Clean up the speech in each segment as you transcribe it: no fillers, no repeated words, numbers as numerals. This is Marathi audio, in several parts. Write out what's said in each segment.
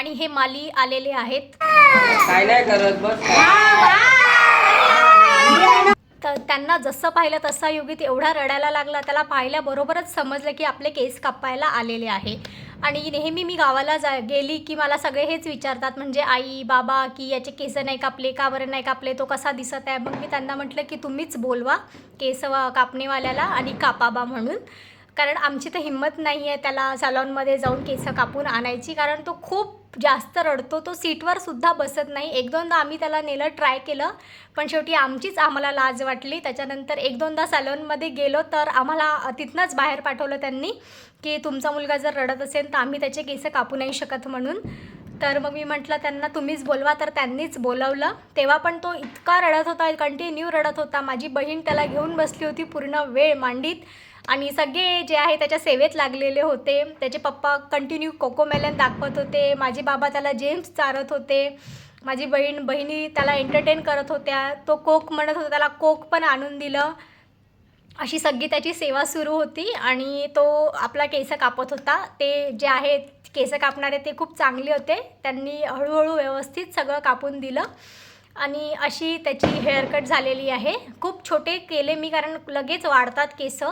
आणि हे माली आलेले आहेत. काय नाही करत बस. तर त्यांना जसं पाहिलं तसा योगित एवढा रडायला लागला. त्याला पाहिल्याबरोबरच समजलं की आपले केस कापायला आलेले आहे. आणि नेहमी मी गावाला गेली की मला सगळे हेच विचारतात, म्हणजे आई बाबा, की याचे केस नाही कापले का, बरं नाही कापले, तो कसा दिसत आहे. मग मी त्यांना म्हटलं की तुम्हीच बोलवा केस कापणेवाल्याला आणि कापाबा म्हणून, कारण आमची तर हिंमत नाही आहे त्याला सॅलॉनमध्ये जाऊन केस कापून आणायची, कारण तो खूप जास्त रडतो. तो सीटवर सुद्धा बसत नाही. एक दोनदा आम्ही त्याला नेलं, ट्राय केलं, पण शेवटी आम्हाला लाज वाटली. त्याच्यानंतर एक दोनदा सॅलॉनमध्ये गेलो तर आम्हाला तिथनंच बाहेर पाठवलं त्यांनी, की तुमचा मुलगा जर रडत असेल तर आम्ही त्याचे केस कापू नाही शकत म्हणून. तर मग मी म्हटलं त्यांना तुम्हीच बोलवा. तर त्यांनीच बोलवलं. तेव्हा पण तो इतका रडत होता, कंटिन्यू रडत होता. माझी बहीण त्याला घेऊन बसली होती पूर्ण वेळ मांडीत, आणि सगळे जे आहे त्याच्या सेवेत लागलेले होते. त्याचे पप्पा कंटिन्यू कोकोमेलन दाखवत होते, माझे बाबा त्याला जेम्स चारत होते, माझी बहिणी त्याला एंटरटेन करत होत्या. तो कोक म्हणत होता, त्याला कोक पण आणून दिलं. अशी सगळी त्याची सेवा सुरू होती आणि तो आपला केस कापत होता. ते जे आहे केस कापणारे ते खूप चांगले होते. त्यांनी हळूहळू व्यवस्थित सगळं कापून दिलं आणि अशी त्याची हेअरकट झालेली आहे. खूप छोटे केले मी, कारण लगेच वाढतात केस,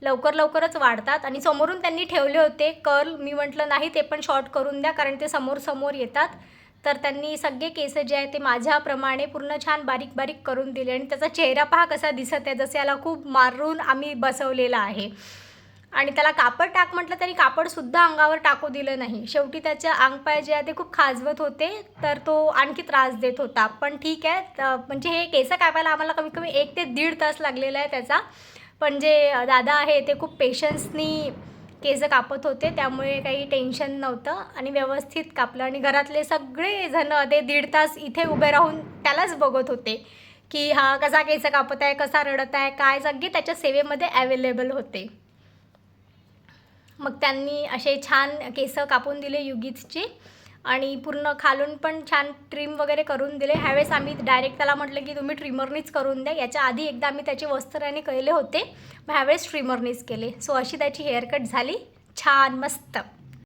लवकरच वाढतात. आणि समोरून त्यांनी ठेवले होते कर्ल. मी म्हटलं नाही, ते पण शॉर्ट करून द्या, कारण ते समोर येतात. तर त्यांनी सगळे केस जे आहे ते माझ्याप्रमाणे पूर्ण छान बारीक बारीक करून दिले. आणि त्याचा चेहरा पहा कसा दिसत आहे, जसे याला खूप मारून आम्ही बसवलेला आहे. आणि त्याला कापड टाक म्हटलं तरी कापडसुद्धा अंगावर टाकू दिलं नाही. शेवटी त्याच्या अंगपाय जे आहे ते खूप खाजवत होते, तर तो आणखी त्रास देत होता. पण ठीक आहे, म्हणजे हे केस कापायला आम्हाला कमीत कमी 1 ते 1.5 तास लागलेला आहे त्याचा. पण जे दादा आहे ते खूप पेशन्सनी केस कापत होते, त्यामुळे काही टेन्शन नव्हतं आणि व्यवस्थित कापलं. आणि घरातले सगळे जण ते 1.5 तास इथे उभे राहून त्यालाच बघत होते, की हा कसा केस कापत आहे, कसा रडत आहे, काय. सगळे त्याच्या सेवेमध्ये अवेलेबल होते. मग त्यांनी असे छान केस कापून दिले युगीतचे, आणि पूर्ण खालून पण छान ट्रिम वगैरे करून दिले. ह्यावेळेस आम्ही डायरेक्ट त्याला म्हटलं की तुम्ही ट्रिमरनीच करून द्या. याच्या आधी एकदा आम्ही त्याचे वस्त्राने केले होते, मग ह्यावेळेस ट्रिमरनीच केले. सो अशी त्याची हेअरकट झाली, छान मस्त.